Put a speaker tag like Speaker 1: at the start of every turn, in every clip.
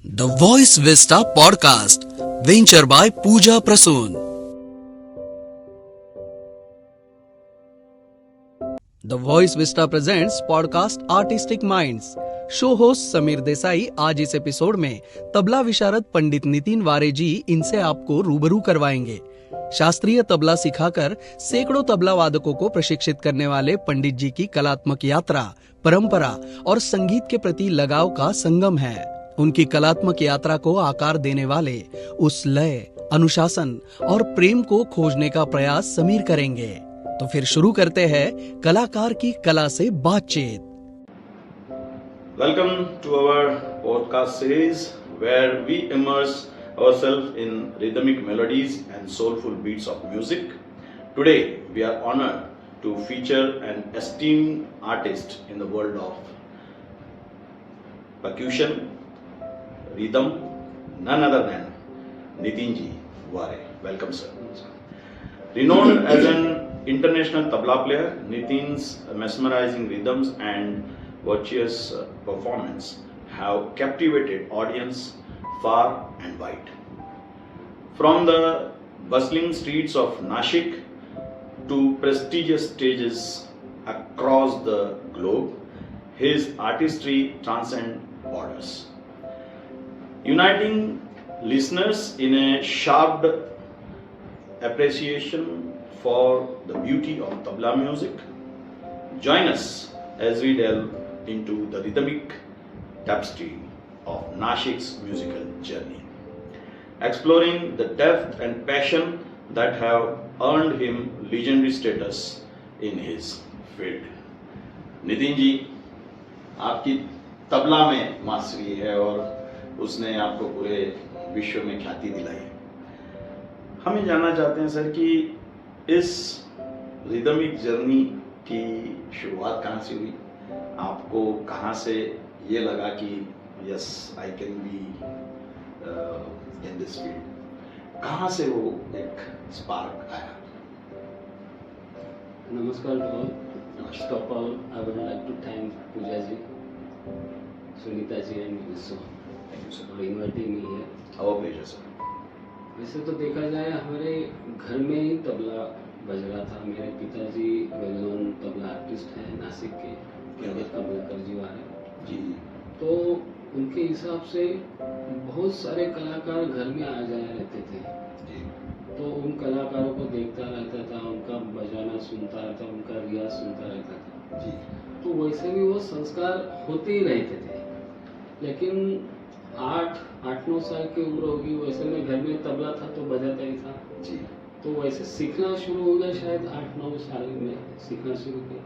Speaker 1: The Voice Vista Podcast, venture by Pooja Prasoon. The Voice Vista presents podcast Artistic Minds. Show host Sameer Desai आज इस episode में तबला विशारद पंडित नितिन वारे जी इनसे आपको रूबरू करवाएंगे। शास्त्रीय तबला सिखाकर सैकड़ों तबला वादकों को प्रशिक्षित करने वाले पंडित जी की कलात्मक यात्रा, परंपरा और संगीत के प्रति लगाव का संगम है। उनकी कलात्मक यात्रा को आकार देने वाले उस लय, अनुशासन और प्रेम को खोजने का प्रयास समीर करेंगे। तो फिर शुरू करते हैं कलाकार की कला से बातचीत।
Speaker 2: Welcome to our podcast series where we immerse ourselves in rhythmic melodies and soulful beats of music. Today we are honored to feature an esteemed artist in the world of percussion, rhythm, none other than Nitin ji Ware. Welcome sir. Renowned as an international tabla player, Nitin's mesmerizing rhythms and virtuous performance have captivated audience far and wide. From the bustling streets of Nashik to prestigious stages across the globe, his artistry transcends borders, uniting listeners in a sharp appreciation for the beauty of tabla music. Join us as we delve into the rhythmic tapestry of Nashik's musical journey, exploring the depth and passion that have earned him legendary status in his field. Nitin ji, आपकी तबला में mastery है और उसने आपको पूरे विश्व में ख्याति दिलाई। हम ये जानना चाहते हैं सर कि इस रिदमिक जर्नी की शुरुआत कहाँ से हुई? आपको कहाँ से ये लगा कि yes I can be in this field? कहाँ से वो एक स्पार्क आया?
Speaker 3: Namaskar to all. First of all, I would like to thank Pooja ji, Sunita ji and Viso for inviting me here.
Speaker 2: Our pleasure sir.
Speaker 3: वैसे तो देखा जाए हमारे घर में ही तबला बज रहा था। मेरे पिताजी वेल नोन तबला आर्टिस्ट हैं नासिक के, पंडित कमलकर जी वाले
Speaker 2: जी।
Speaker 3: तो उनके हिसाब से बहुत सारे कलाकार घर में आ जाया रहते थे
Speaker 2: जी।
Speaker 3: तो उन कलाकारों को देखता रहता था, उनका बजाना सुनता रहता, उनका रियाज सुनता रहता था
Speaker 2: जी।
Speaker 3: तो वैसे भी वो संस्कार होते ही रहते थे। लेकिन 8-9 साल की उम्र होगी, वैसे में घर में तबला था तो बजाता ही था
Speaker 2: जी।
Speaker 3: तो वैसे सीखना शुरू हो गया, शायद 8-9 साल में सीखना शुरू किया।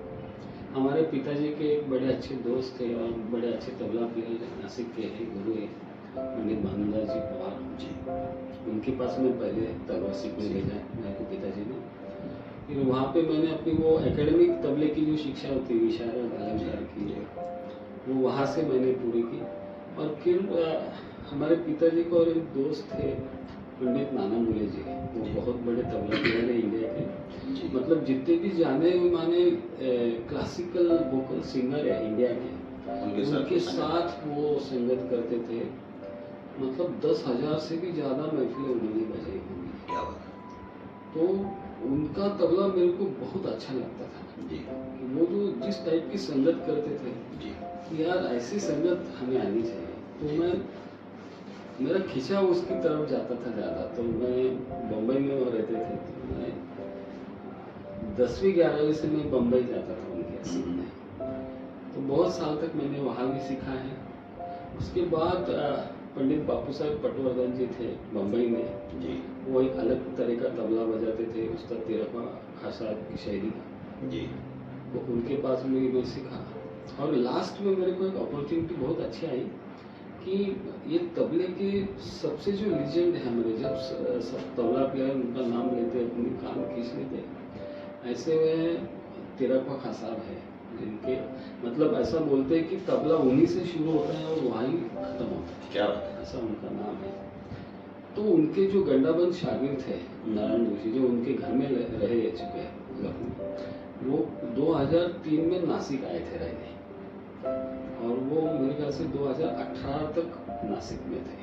Speaker 3: हमारे पिताजी के एक बड़े अच्छे दोस्त थे और बड़े अच्छे तबला प्लेयर नासिक के हैं, गुरु है पंडित भानुदास जी पवार जी। उनके पास में पहले तबला सीखने ले जाए मेरे को पिताजी ने। फिर वहाँ पे मैंने अपनी वो एकेडमिक तबले की जो शिक्षा होती है विशारद अलंकार की, वो वहाँ से मैंने पूरी की। और फिर हमारे पिताजी को और एक दोस्त थे पंडित नाना मूले जी, वो बहुत बड़े तबला प्लेयर है इंडिया के। मतलब जितने भी जाने माने क्लासिकल वोकल सिंगर है इंडिया के, उनके साथ वो संगत करते थे। मतलब 10,000 से भी ज़्यादा महफिलें उन्होंने बजाई होंगी। तो उनका तबला मेरे को बहुत अच्छा लगता था जी। वो जो जिस टाइप की संगत करते थे जी, यार ऐसी संगत हमें आनी चाहिए। तो मेरा खिंचा उसकी तरफ जाता था ज़्यादा। तो मैं बम्बई में वो रहते थे, तो मैं 10वीं-11वीं से मैं बम्बई जाता था उनके सीखने। तो बहुत साल तक मैंने वहाँ भी सीखा है। उसके बाद पंडित बापू साहब पटवर्धन जी थे बम्बई में जी, वो एक अलग तरह का तबला बजाते थे, उसका तिरपा खासा की शैली का जी। तो उनके पास में मैं सीखा। और लास्ट में मेरे को एक अपॉर्चुनिटी बहुत अच्छी आई कि ये तबले के सबसे जो लीजेंड है हमारे, जब सब तबला प्लेयर उनका नाम लेते अपने काम खींच लेते, ऐसे में तिरपा खां साहब है जिनके मतलब ऐसा बोलते हैं कि तबला उन्हीं से शुरू होता है और वहीं खत्म होता है, क्या ऐसा उनका नाम है। तो उनके जो गंडाबंद शागिर्द थे नारायण जोशी, जो उनके घर में रहे चुके हैं, वो 2003 में नासिक आए थे रहने। और वो मेरे ख्याल से 2018 तक नासिक में थे।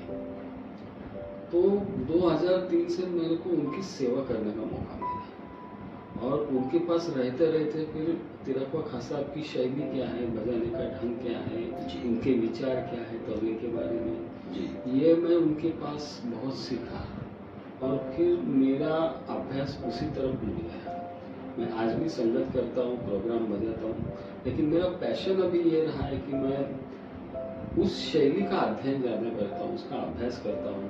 Speaker 3: तो 2003 से मेरे को उनकी सेवा करने का मौका मिला और उनके पास रहते रहते फिर तिरकवा खां साहब की शैली क्या है, बजाने का ढंग क्या है, उनके विचार क्या है तबले के बारे में, ये मैं उनके पास बहुत सीखा और फिर मेरा अभ्यास उसी तरफ मुड़ गया। मैं आज भी संगत करता हूँ, प्रोग्राम बजाता हूँ, लेकिन मेरा पैशन अभी ये रहा है कि मैं उस शैली का अध्ययन ज़्यादा करता हूँ, उसका अभ्यास करता हूँ।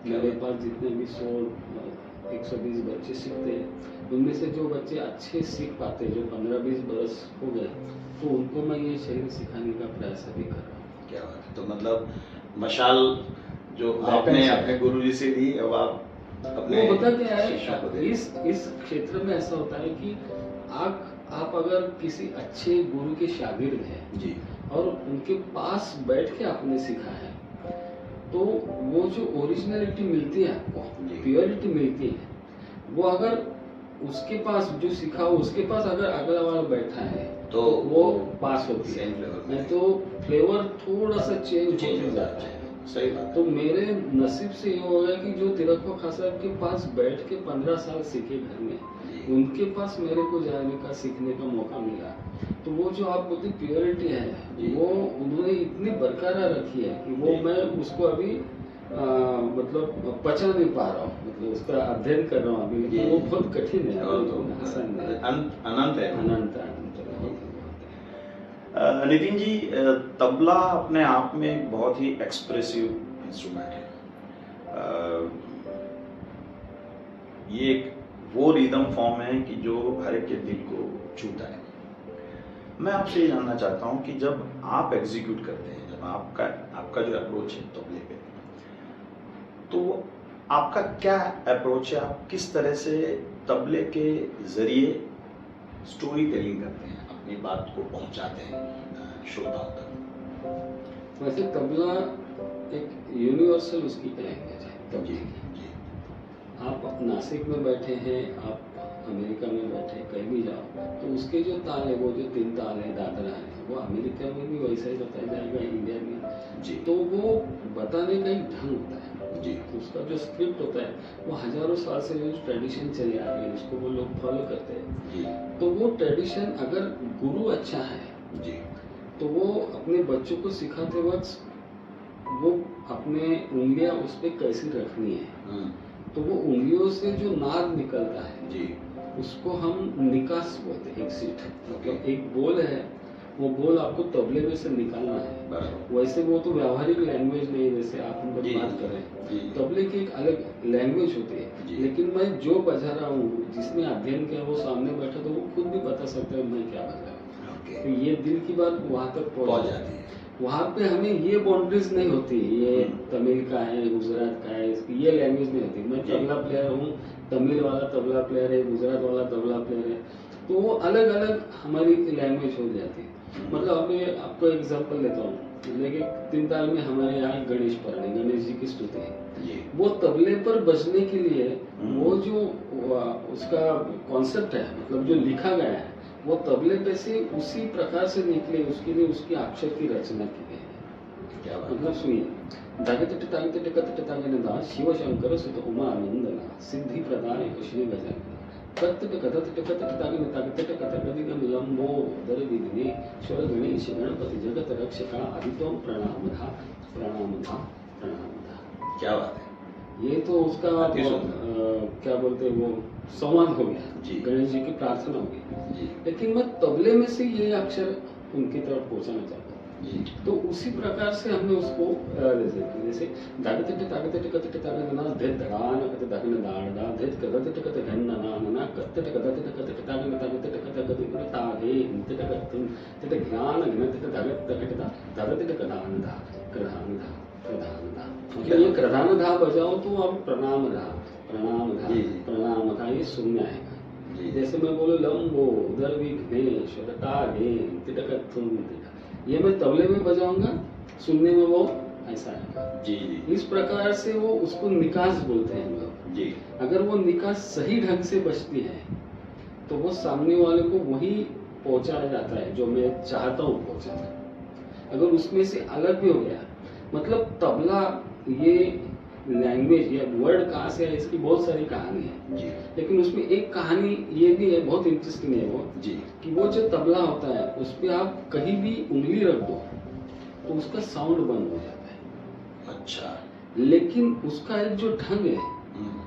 Speaker 3: मेरे पास जितने भी 120 बच्चे सीखते हैं, उनमें से जो बच्चे अच्छे सीख पाते हैं, जो 15-20 बरस हो गए, तो उनको मैं ये शैली सिखाने का प्रयास अभी कर रहा हूँ।
Speaker 2: क्या बात है। तो मतलब मशाल जो आपने अपने गुरुजी से ली, अब आप अपने
Speaker 3: वो होता क्या
Speaker 2: शिष्यों को
Speaker 3: है,
Speaker 2: दे रहे हैं।
Speaker 3: इस क्षेत्र में ऐसा होता है कि आप अगर किसी अच्छे गुरु के शागिर्द हैं
Speaker 2: जी
Speaker 3: और उनके पास बैठ के आपने सीखा है, तो वो जो ओरिजिनलिटी मिलती है आपको,
Speaker 2: जी।
Speaker 3: प्योरिटी मिलती है, वो अगर उसके पास जो सीखा हो उसके पास अगर अगला वाला बैठा है
Speaker 2: तो
Speaker 3: वो पास होती है,
Speaker 2: सेम फ्लेवर
Speaker 3: नहीं तो फ्लेवर थोड़ा सा चेंज हो जाता है।
Speaker 2: सही बात।
Speaker 3: तो मेरे नसीब से ये हो गया कि जो तिरकवा खां साहब के पास बैठ के 15 साल सीखे घर में, उनके पास मेरे को जाने का, सीखने का मौका मिला। तो वो जो आप बोलते प्योरिटी है, वो उन्होंने इतनी बरकरार रखी है कि वो मैं उसको अभी मतलब पचा नहीं पा रहा हूँ, मतलब उसका अध्ययन कर रहा हूँ अभी, लेकिन वो बहुत कठिन है, आसान नहीं है,
Speaker 2: अनंत है।
Speaker 3: अनंत
Speaker 2: नितिन जी, तबला अपने आप में एक बहुत ही एक्सप्रेसिव इंस्ट्रूमेंट है। ये एक वो रिदम फॉर्म है कि जो हर एक के दिल को छूता है। मैं आपसे ये जानना चाहता हूँ कि जब आप एग्जीक्यूट करते हैं, जब आपका जो अप्रोच है तबले पे, तो आपका क्या अप्रोच है? आप किस तरह से तबले के जरिए स्टोरी टेलिंग करते हैं, अपनी बात को पहुंचाते हैं श्रोताओं तक?
Speaker 3: वैसे तबला एक यूनिवर्सल उसकी लैंग्वेज है तबले की। आप नासिक में बैठे हैं, आप अमेरिका में बैठे, कहीं भी जाओ, तो उसके जो ताल है, वो जो 3 ताल है, दादरा है, वो अमेरिका में भी वैसा ही बताया जाएगा, इंडिया में
Speaker 2: जी।
Speaker 3: तो वो बताने का एक ढंग होता है
Speaker 2: जी।
Speaker 3: उसका जो स्क्रिप्ट होता है, वो हजारों साल से जो ट्रेडिशन चले आ रही है, उसको वो लोग फॉलो करते हैं
Speaker 2: जी।
Speaker 3: तो वो ट्रेडिशन अगर गुरु अच्छा है
Speaker 2: जी।
Speaker 3: तो वो अपने बच्चों को सिखाते वक्त वो अपने उंगलियां उस पर कैसी रखनी है, तो वो उंगलियों से जो नाद निकलता है
Speaker 2: जी।
Speaker 3: उसको हम निकास बोलते हैं। एक सीट मतलब एक बोल है, वो बोल आपको तबले में से निकालना है।
Speaker 2: बराबर।
Speaker 3: वैसे वो तो व्यावहारिक लैंग्वेज नहीं है, जैसे आप हम लोग
Speaker 2: जी,
Speaker 3: बात
Speaker 2: जी,
Speaker 3: कर रहे हैं,
Speaker 2: जी।
Speaker 3: तबले की एक अलग लैंग्वेज होती
Speaker 2: जी।
Speaker 3: है, लेकिन मैं जो बजा रहा हूँ, जिसने अध्ययन किया वो सामने बैठा, तो वो खुद भी बता सकता है मैं क्या बजा रहा हूँ।
Speaker 2: ओके।
Speaker 3: तो ये दिल की बात वहाँ तक
Speaker 2: पहुंच जाती है।
Speaker 3: वहाँ पे हमें ये बाउंड्रीज नहीं होती, ये तमिल का है, गुजरात का है, ये लैंग्वेज नहीं होती। मैं
Speaker 2: जी।
Speaker 3: तबला प्लेयर हूँ, तमिल वाला तबला प्लेयर है, गुजरात वाला तबला प्लेयर है, तो वो अलग अलग हमारी लैंग्वेज हो जाती है। मतलब अभी आपको एग्जांपल देता हूँ, लेकिन 3 ताल में हमारे यहाँ गणेश पुराण है, गणेश जी की स्तुति है,
Speaker 2: जी।
Speaker 3: वो तबले पर बजने के लिए वो जो उसका कॉन्सेप्ट है, मतलब जो लिखा गया है, वो तबले पे से उसी प्रकार से निकले, उसके लिए उसकी अक्षर की रचना की गई है।
Speaker 2: क्या बात।
Speaker 3: मतलब सुनिए, धागत टागत कत टागनदा शिव शंकर सुत उमानंदना सिद्धि प्रदान श्री गजानन कत कथत कत टागन तागत कत गदिगम लंबो दर विघ्ने स्वर गणेश गणपति जगत रक्षका आदित्यों प्रणामधा प्रणामधा प्रणामधा।
Speaker 2: क्या बात है।
Speaker 3: ये तो उसका
Speaker 2: अति सुंदर।
Speaker 3: क्या बोलते हैं, वो संवाद हो गया,
Speaker 2: जी।
Speaker 3: गणेश जी की प्रार्थना हो गई।
Speaker 2: जी।
Speaker 3: लेकिन मैं तबले में से ये अक्षर उनकी तरफ पहुंचाना चाहता हूँ, तो उसी प्रकार से हमने उसको जैसे दागत तागत कत तागना धे धड़ान कत दागन दाड़ा धे कत कत घन्न नाना कत कत कत तागन तागत कत गदिगुण तागे तत कतम तत ज्ञान घन तत दागत तक दागत कदान धा प्रधान धा प्रधान धा। मतलब ये प्रधान धा बजाओ तो अब प्रणाम धा प्रणाम धा ये शून्य आएगा। जैसे मैं बोलूं लंबो उधर विघ्नेश्वर तागे तिटकथुम, ये मैं तबले में बजाऊंगा, सुनने में वो ऐसा आएगा।
Speaker 2: जी जी।
Speaker 3: इस प्रकार से वो उसको निकास बोलते हैं हम लोग
Speaker 2: जी।
Speaker 3: अगर वो निकास सही ढंग से बजती है तो वो सामने वाले को वही पहुंचाया जाता है जो मैं चाहता हूँ पहुंचाना। अगर उसमें से अलग भी हो गया, मतलब तबला ये लैंग्वेज या वर्ड कहाँ से है इसकी बहुत सारी कहानी है
Speaker 2: जी
Speaker 3: लेकिन उसमें एक कहानी ये भी है, बहुत इंटरेस्टिंग है वो,
Speaker 2: जी
Speaker 3: कि वो जो तबला होता है उस पे आप कहीं भी उंगली रख दो तो उसका साउंड बंद हो जाता है।
Speaker 2: अच्छा
Speaker 3: लेकिन उसका एक जो ढंग है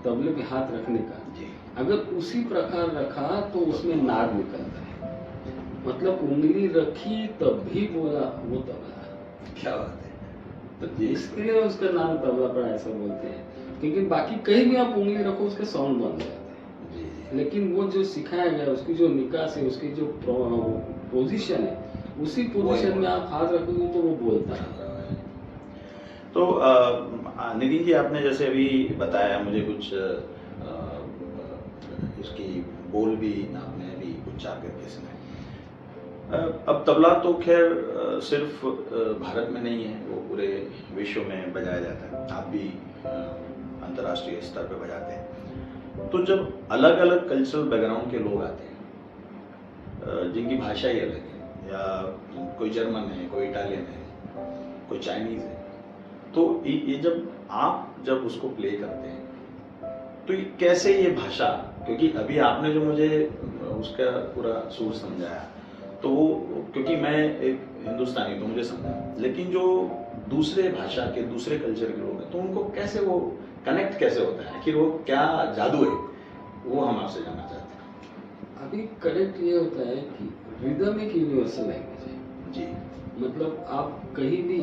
Speaker 3: तबले पे हाथ रखने का,
Speaker 2: जी
Speaker 3: अगर उसी प्रकार रखा तो उसमें नाद निकलता है। मतलब उंगली रखी तब भी बोला वो तबला।
Speaker 2: क्या बात है।
Speaker 3: तो
Speaker 2: जी।
Speaker 3: इसके लिए उसका नाम तबला पड़ा ऐसा बोलते हैं, क्योंकि बाकी कहीं भी आप उंगली रखो उसका साउंड बंद हो जाता है।
Speaker 2: जी
Speaker 3: लेकिन वो जो सिखाया गया उसकी जो निकास है, उसकी जो पोजीशन है, उसी पोजीशन में आप हाथ रखोगे तो वो बोलता है।
Speaker 2: तो नितिन जी, आपने जैसे अभी बताया मुझे कुछ इसकी बोल भी आपने अभी उच्चार करके सुनाए। अब तबला तो खैर सिर्फ भारत में नहीं है, वो पूरे विश्व में बजाया जाता है। आप भी अंतर्राष्ट्रीय स्तर पे बजाते हैं। तो जब अलग अलग कल्चरल बैकग्राउंड के लोग आते हैं जिनकी भाषा ही अलग है, या कोई जर्मन है, कोई इटालियन है, कोई चाइनीज है, तो ये जब उसको प्ले करते हैं तो ये कैसे ये भाषा, क्योंकि अभी आपने जो मुझे उसका पूरा सुर समझाया तो वो, क्योंकि मैं एक हिंदुस्तानी तो मुझे समझा, लेकिन जो दूसरे भाषा के दूसरे कल्चर के लोग हैं तो उनको कैसे वो कनेक्ट कैसे होता है, कि वो क्या जादू है, वो हम आपसे जानना चाहते हैं।
Speaker 3: अभी करेक्ट ये होता है कि रिदम एक यूनिवर्सल लैंग्वेज है
Speaker 2: जी
Speaker 3: मतलब आप कहीं भी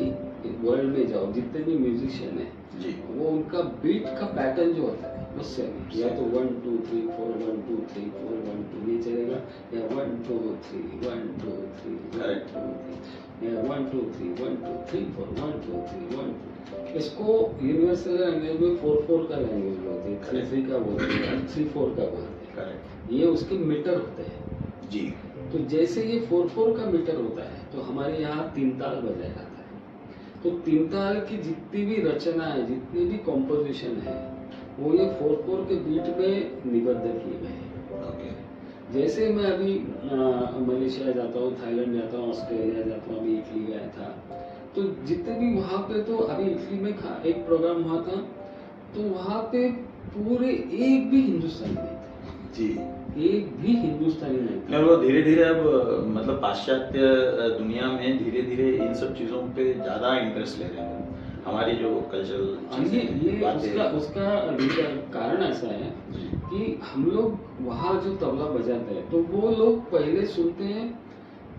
Speaker 3: वर्ल्ड में जाओ, जितने भी म्यूजिशियन है
Speaker 2: जी
Speaker 3: वो उनका बीट का पैटर्न जो होता है वो सेम है। या तो 1 2 3 4 1 2 3 4 1 2 ये चलेगा, या 1 2 3 1 2 3 1 2 3, या 1 2 3 1 2 3 4 1 2 3 1 2। इसको यूनिवर्सल लैंग्वेज में 4/4 का लैंग्वेज बोलते हैं, 3/3 का बोलते हैं, 3/4 का बोलते हैं।
Speaker 2: करेक्ट
Speaker 3: ये उसके मीटर होते हैं।
Speaker 2: जी
Speaker 3: तो जैसे ये 4/4 का मीटर होता है तो हमारे यहाँ 3 ताल बजाया जाता है। तो 3 ताल की जितनी भी रचना है, जितनी भी कॉम्पोजिशन है, वो ये 4/4 के बीट में निबद्ध किए गए हैं।
Speaker 2: ओके
Speaker 3: जैसे मैं अभी मलेशिया जाता हूँ, थाईलैंड जाता हूँ, ऑस्ट्रेलिया जाता हूँ, अभी इटली गया था, तो जितने भी वहाँ पे, तो अभी इटली में एक प्रोग्राम हुआ था तो वहाँ पे पूरे एक भी हिंदुस्तानी नहीं थे,
Speaker 2: जी।
Speaker 3: एक भी हिंदुस्तानी नहीं थे।
Speaker 2: नहीं, वो धीरे धीरे अब मतलब पाश्चात्य दुनिया में धीरे धीरे इन सब चीजों पे ज्यादा इंटरेस्ट ले रहे हैं। हमारी जो कल्चरल
Speaker 3: ये उसका कारण ऐसा है कि हम लोग वहाँ जो तबला बजाते हैं तो वो लोग पहले सुनते हैं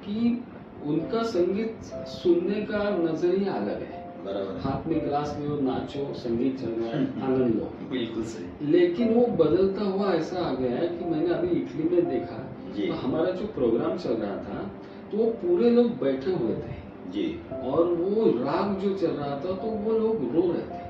Speaker 3: कि उनका संगीत सुनने का नजरिया अलग है।
Speaker 2: बराबर है।
Speaker 3: हाथ में गिलास लो, नाचो, संगीत चल रहा है, आनंद लो।
Speaker 2: बिल्कुल सही।
Speaker 3: लेकिन वो बदलता हुआ ऐसा आ गया है कि मैंने अभी इटली में देखा
Speaker 2: जी।
Speaker 3: तो हमारा जो प्रोग्राम चल रहा था तो वो पूरे लोग बैठे हुए थे
Speaker 2: जी
Speaker 3: और वो राग जो चल रहा था तो वो लोग रो रहे थे,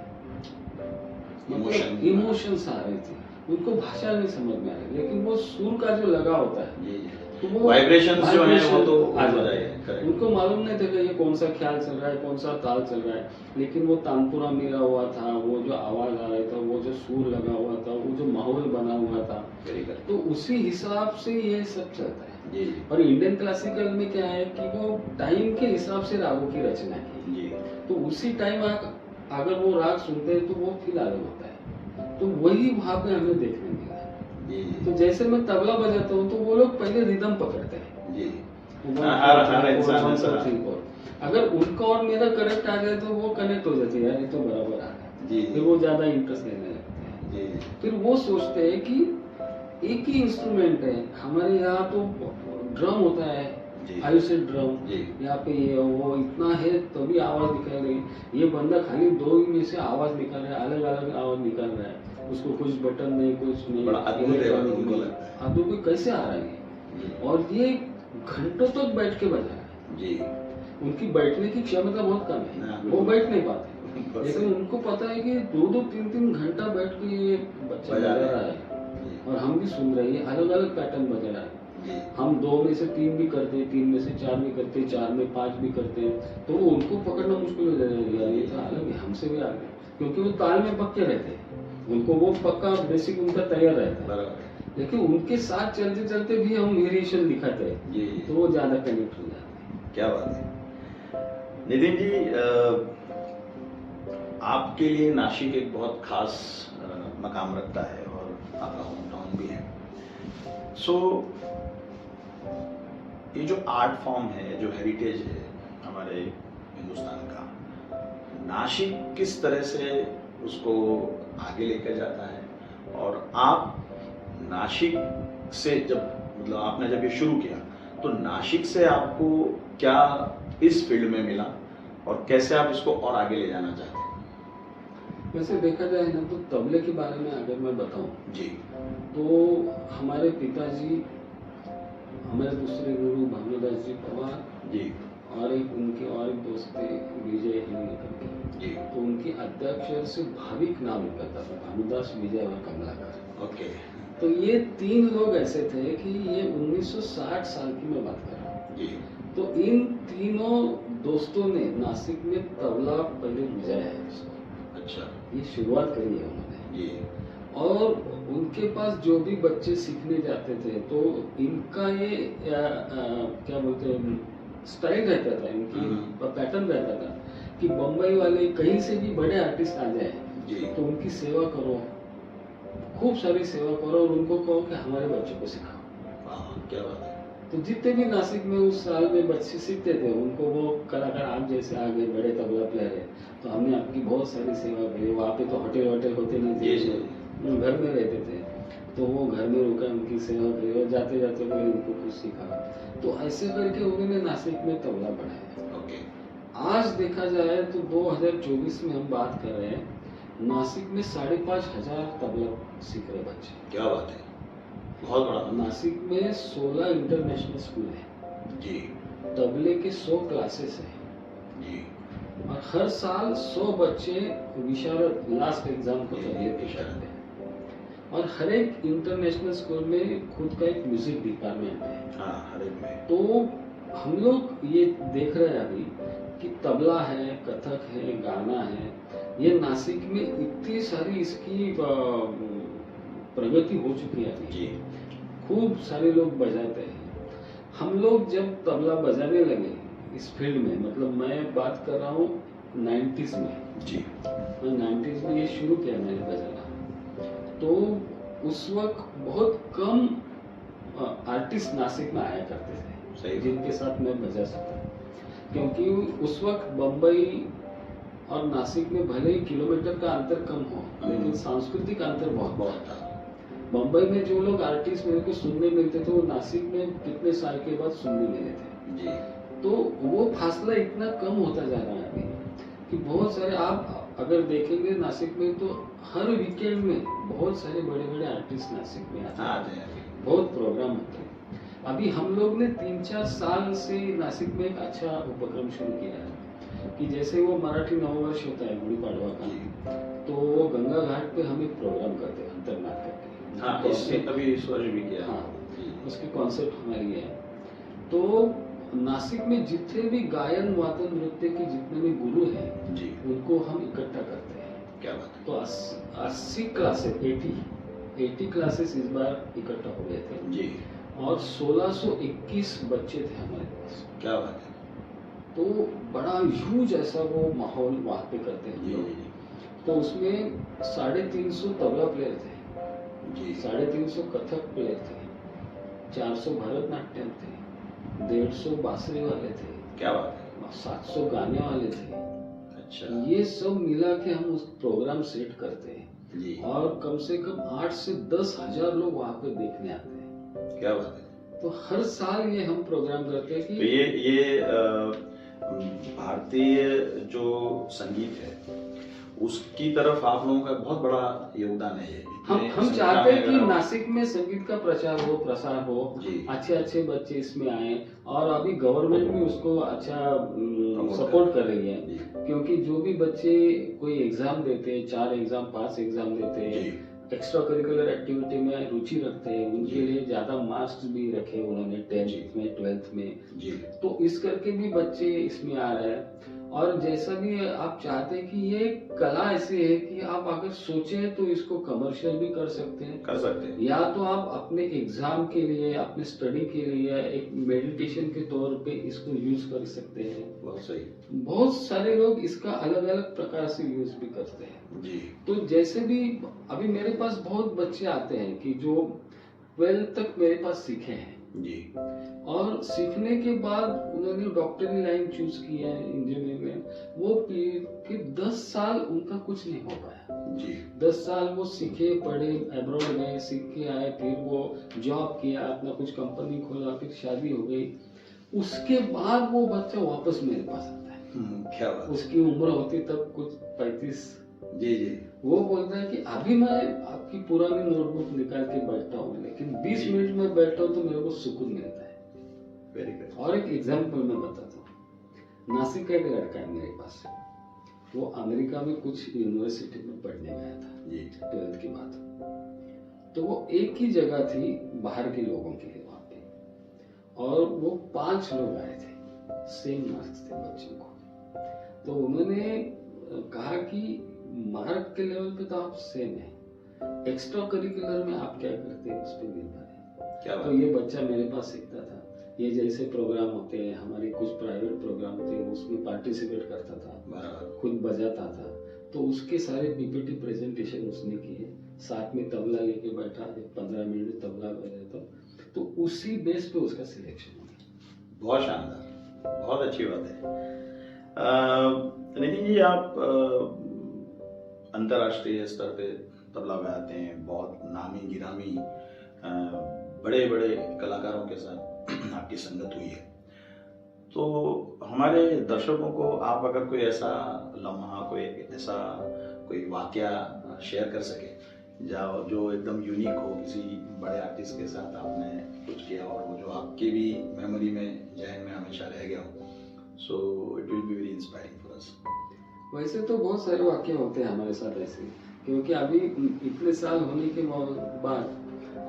Speaker 3: मतलब इमोशंस आ रहे थे, उनको भाषा नहीं समझ में आ रही, लेकिन वो सुर का जो लगा होता है
Speaker 2: जी
Speaker 3: तो वो
Speaker 2: वाइब्रेशंस जो हैं वो तो
Speaker 3: आ
Speaker 2: हो
Speaker 3: जाता
Speaker 2: जाए।
Speaker 3: है।
Speaker 2: करेक्ट।
Speaker 3: उनको मालूम नहीं था कि ये कौन सा ख्याल चल रहा है, कौन सा ताल चल रहा है, लेकिन वो तानपुरा मिला हुआ था, वो जो आवाज आ रहा था, वो जो सुर लगा हुआ था, वो जो माहौल बना हुआ था,
Speaker 2: वेरी करेक्ट।
Speaker 3: तो उसी हिसाब से ये सब चलता है।
Speaker 2: जी
Speaker 3: और इंडियन क्लासिकल में क्या है कि वो टाइम के हिसाब से रागों की रचना की,
Speaker 2: जी
Speaker 3: तो उसी टाइम अगर वो राग सुनते हैं तो वो फील अलग होता है, तो वही वहां पे हमें देखने मिला।
Speaker 2: जी
Speaker 3: तो जैसे मैं तबला बजाता हूँ तो वो लोग पहले रिदम पकड़ते हैं,
Speaker 2: जी।
Speaker 3: हर
Speaker 2: इंसान ऐसा।
Speaker 3: अगर उनका और मेरा करेक्ट आ जाए तो वो कनेक्ट हो जाती है, यार ये तो बराबर आ गया,
Speaker 2: जी
Speaker 3: फिर वो ज्यादा इंटरेस्ट लेने लगते हैं।
Speaker 2: जी
Speaker 3: फिर वो सोचते हैं कि एक ही इंस्ट्रूमेंट है, हमारे यहाँ तो ड्रम होता है,
Speaker 2: जी।
Speaker 3: 5 से ड्रम,
Speaker 2: जी।
Speaker 3: यहाँ पे ये वो इतना है तभी आवाज निकल रही, ये बंदा खाली 2 ही में से आवाज निकाल रहा है, अलग अलग आवाज निकाल रहा है, उसको कुछ बटन नहीं, कुछ नहीं,
Speaker 2: बड़ा अद्भुत है, उनको लगता है।
Speaker 3: अद्भुत कैसे आ रहा है
Speaker 2: जी।
Speaker 3: और ये घंटों तक बैठ के बजा रहा है।
Speaker 2: जी
Speaker 3: उनकी बैठने की क्षमता बहुत कम है,
Speaker 2: हाँ,
Speaker 3: वो बैठ नहीं पाते,
Speaker 2: बस।
Speaker 3: लेकिन उनको पता है कि 2-2 3-3 घंटा बैठ के ये बच्चा
Speaker 2: बजा
Speaker 3: बजा
Speaker 2: रहा
Speaker 3: रहा
Speaker 2: है।
Speaker 3: है और हम भी सुन रहे हैं, अलग अलग पैटर्न बजा रहा है।
Speaker 2: जी
Speaker 3: हम 2 में से 3 भी करते हैं, 3 में से 4 भी करते हैं, 4 में 5 भी करते हैं, तो वो उनको पकड़ना मुश्किल हो जाएगा, ये तो अलग है, हमसे भी आगे, क्योंकि वो ताल में पक्के रहते हैं, उनको वो पक्का बेसिक उनका तैयार रहता है,
Speaker 2: बराबर।
Speaker 3: लेकिन उनके साथ चलते चलते भी हम वेरिएशन दिखाते हैं,
Speaker 2: जी
Speaker 3: तो वो ज्यादा कनेक्ट हो जाते हैं।
Speaker 2: क्या बात है। नितिन जी, आपके लिए नासिक एक बहुत खास मकाम रखता है और आपका होम टाउन भी है। सो ये जो आर्ट फॉर्म है, जो हेरिटेज है हमारे हिंदुस्तान का, नासिक किस तरह से उसको आगे लेकर जाता है? और आप नासिक से जब मतलब आपने जब ये शुरू किया तो नासिक से आपको क्या इस फील्ड में मिला और कैसे आप इसको और आगे ले जाना चाहते हैं?
Speaker 3: वैसे देखा जाए ना तो तबले के बारे में अगर मैं बताऊं
Speaker 2: जी
Speaker 3: तो हमारे पिताजी, हमारे दूसरे गुरु भानुदास जी पवार
Speaker 2: जी
Speaker 3: और एक दोस्त थे विजय हिंदी करके,
Speaker 2: जी
Speaker 3: तो उनकी अध्यक्षर से भाविक नाम निकलता था, भानुदास, विजय और कमलाकर।
Speaker 2: ओके
Speaker 3: तो ये तीन लोग ऐसे थे कि ये 1960 साल की मैं बात कर रहा हूँ।
Speaker 2: जी
Speaker 3: तो इन तीनों दोस्तों ने नासिक में तबला पहले बजाया है उसको।
Speaker 2: अच्छा
Speaker 3: ये शुरुआत करी है उन्होंने।
Speaker 2: जी
Speaker 3: और उनके पास जो भी बच्चे सीखने जाते थे तो इनका ये क्या बोलते हैं स्टाइल रहता था, इनकी पैटर्न रहता था कि बम्बई वाले कहीं से भी बड़े आर्टिस्ट आ जाए
Speaker 2: जी
Speaker 3: तो उनकी सेवा करो, खूब सारी सेवा करो और उनको कहो कि हमारे बच्चों को सिखाओ।
Speaker 2: वाह, क्या बात है।
Speaker 3: तो जितने भी नासिक में उस साल में बच्चे सीखते थे उनको वो कलाकार आप जैसे आ गए बड़े तबला प्लेयर है तो हमने आपकी बहुत सारी सेवा करी। वहाँ पे तो होटल होते नहीं थे,
Speaker 2: जी,
Speaker 3: वो घर में रहते थे, तो वो घर में रुका, उनकी सेवा करी और जाते जाते वो इनको कुछ सिखा। तो ऐसे करके उन्होंने नासिक में तबला पढ़ाया।
Speaker 2: ओके
Speaker 3: आज देखा जाए तो 2024 में हम बात कर रहे हैं, नासिक में 5,500 तबला सीख रहे बच्चे।
Speaker 2: क्या बात है, बहुत बड़ा।
Speaker 3: नासिक में 16 इंटरनेशनल स्कूल है
Speaker 2: जी
Speaker 3: तबले के 100 क्लासेस है
Speaker 2: जी
Speaker 3: और हर साल 100 बच्चे विशारद लास्ट एग्जाम को
Speaker 2: जी,
Speaker 3: तबले पे
Speaker 2: विशारद।
Speaker 3: करते हैं। और हर एक इंटरनेशनल स्कूल में खुद का एक म्यूजिक डिपार्टमेंट है।
Speaker 2: हाँ, हर एक में।
Speaker 3: तो हम लोग ये देख रहे हैं अभी कि तबला है, कथक है, गाना है, ये नासिक में इतनी सारी इसकी प्रगति हो चुकी है अभी।
Speaker 2: जी
Speaker 3: खूब सारे लोग बजाते हैं। हम लोग जब तबला बजाने लगे इस फील्ड में, मतलब मैं बात कर रहा हूँ 90s में,
Speaker 2: जी
Speaker 3: मैं 90s में ये शुरू किया मैंने बजाना। तो उस वक्त बहुत कम आर्टिस्ट नासिक में आया करते थे
Speaker 2: सही।
Speaker 3: जिनके साथ मैं बजा सकता, क्योंकि उस वक्त बम्बई और नासिक में भले ही किलोमीटर का अंतर कम हो लेकिन सांस्कृतिक अंतर बहुत
Speaker 2: बहुत था।
Speaker 3: बम्बई में जो लोग आर्टिस्ट मेरे को सुनने मिलते थे वो नासिक में कितने साल के बाद सुनने मिले थे।
Speaker 2: जी
Speaker 3: तो वो फासला इतना कम होता जा रहा है अभी कि बहुत सारे आप अगर देखेंगे नासिक में तो हर वीकेंड में बहुत सारे बड़े बड़े आर्टिस्ट नासिक में आते हैं, बहुत प्रोग्राम होते हैं। अभी हम लोग ने 3-4 साल से नासिक में एक अच्छा उपक्रम शुरू किया है कि जैसे वो मराठी नववर्ष होता है गुड़ी पाड़वा का, तो वो गंगा घाट पे हम एक प्रोग्राम करते हैं अंतर्नाद करके।
Speaker 2: हाँ, इससे अभी इस वर्ष भी किया।
Speaker 3: हाँ, उसकी कॉन्सेप्ट हमारी है। तो नासिक में जितने भी गायन वादन नृत्य के जितने भी गुरु हैं
Speaker 2: जी
Speaker 3: उनको हम इकट्ठा करते हैं।
Speaker 2: क्या बात है।
Speaker 3: तो 80 क्लासेस 80 क्लासेस इस बार इकट्ठा हो गए थे
Speaker 2: जी
Speaker 3: और 1621 बच्चे थे हमारे पास।
Speaker 2: क्या बात है।
Speaker 3: तो बड़ा ह्यूज ऐसा वो माहौल वहाँ पे करते हैं
Speaker 2: जी
Speaker 3: लोग।
Speaker 2: जी
Speaker 3: तो उसमें 350 तबला प्लेयर थे,
Speaker 2: जी
Speaker 3: 350 कथक प्लेयर थे, 400 भरतनाट्यम थे, 150 बांसुरी वाले थे,
Speaker 2: क्या बात है।
Speaker 3: 700 गाने वाले थे।
Speaker 2: अच्छा
Speaker 3: ये सब मिला के हम उस प्रोग्राम सेट करते हैं
Speaker 2: जी
Speaker 3: और कम से कम 8 से 10 हजार लोग वहाँ पे देखने आते हैं।
Speaker 2: क्या बात है।
Speaker 3: तो हर साल ये हम प्रोग्राम करते हैं
Speaker 2: तो
Speaker 3: कि
Speaker 2: ये भारतीय जो संगीत है उसकी तरफ आप लोगों का बहुत बड़ा योगदान है। ये
Speaker 3: हम चाहते हैं कि नासिक में संगीत का प्रचार हो, प्रसार हो,
Speaker 2: जी
Speaker 3: अच्छे बच्चे इसमें आए और अभी गवर्नमेंट भी उसको अच्छा सपोर्ट कर रही है।
Speaker 2: जी
Speaker 3: क्योंकि जो भी बच्चे कोई एग्जाम देते हैं, 4 एग्जाम 5 एग्जाम देते हैं,
Speaker 2: जी
Speaker 3: एक्स्ट्रा करिकुलर एक्टिविटी में रुचि रखते हैं, उनके लिए ज्यादा मार्क्स भी रखे उन्होंने 10th में 12th में,
Speaker 2: जी
Speaker 3: तो इस करके भी बच्चे इसमें आ रहे हैं। और जैसा भी आप चाहते हैं कि ये कला ऐसी है कि आप अगर सोचे तो इसको कमर्शियल भी कर सकते हैं,
Speaker 2: कर सकते हैं।
Speaker 3: या तो आप अपने एग्जाम के लिए, अपने स्टडी के लिए एक मेडिटेशन के तौर पे इसको यूज कर सकते हैं।
Speaker 2: बहुत सही।
Speaker 3: बहुत सारे लोग इसका अलग अलग प्रकार से यूज भी करते हैं
Speaker 2: जी।
Speaker 3: तो जैसे भी अभी मेरे पास बहुत बच्चे आते हैं कि जो 12th तक मेरे पास सीखे हैं
Speaker 2: जी।
Speaker 3: और सीखने के बाद उन्होंने डॉक्टरी लाइन चूज की है, इंजीनियरिंग में, वो फिर 10 साल उनका कुछ नहीं हो पाया।
Speaker 2: जी।
Speaker 3: 10 साल वो सीखे, पढ़े, अब्रॉड गए, सीख के आए, फिर वो जॉब किया, अपना कुछ कंपनी खोला, फिर शादी हो गई। उसके बाद वो बच्चा वापस मेरे पास आता है।
Speaker 2: क्या बात।
Speaker 3: उसकी उम्र होती तब कुछ 35।
Speaker 2: जी जी।
Speaker 3: वो बोलता है कि अभी मैं आपकी पुरानी नोटबुक निकाल के बैठता हूँ, लेकिन 20 मिनट में बैठता हूँ तो मेरे को सुकून मिलता है।
Speaker 2: Very good.
Speaker 3: और एक एग्जाम्पल मैं बताता हूँ। नासिक का एक लड़का है मेरे पास, वो अमेरिका में कुछ यूनिवर्सिटी में पढ़ने गया था
Speaker 2: जी।
Speaker 3: 12th के बाद। तो वो एक ही जगह थी बाहर के लोगों के लिए वहाँ पे, और वो 5 लोग आए थे, सेम मार्क्स थे बच्चों को। तो उन्होंने कहा कि मार्क के लेवल पे तो आप सेम है, एक्स्ट्रा करिकुलर में आप क्या करते हैं उस पर निर्भर है।
Speaker 2: क्या
Speaker 3: तो
Speaker 2: बात।
Speaker 3: ये बच्चा मेरे पास सीखता था, ये जैसे प्रोग्राम होते हैं हमारे, कुछ प्राइवेट प्रोग्राम थे, उसमें पार्टिसिपेट करता था,
Speaker 2: बराबर।
Speaker 3: खुद बजाता था। तो उसके सारे पीपीटी प्रेजेंटेशन उसने किए, साथ में तबला लेके बैठा, 15 मिनट तबला बजाता, तो उसी बेस पे उसका सिलेक्शन हो गया।
Speaker 2: बहुत शानदार, बहुत अच्छी बात है। नितिन जी, आप अंतर्राष्ट्रीय स्तर पे तबला बजाते हैं, बहुत नामी गिरामी बड़े बड़े कलाकारों के साथ आपकी संगत हुई है। तो हमारे दर्शकों को आप अगर कोई ऐसा लम्हा, कोई ऐसा कोई वाकया शेयर कर सके जो एकदम यूनिक हो, किसी बड़े आर्टिस्ट के साथ आपने कुछ किया और वो जो आपके भी मेमोरी में, जहन में हमेशा रह गया हो, so it will be very inspiring for us.
Speaker 3: वैसे तो बहुत सारे वाक्य होते हैं हमारे साथ ऐसे, क्योंकि अभी इतने साल होने के बाद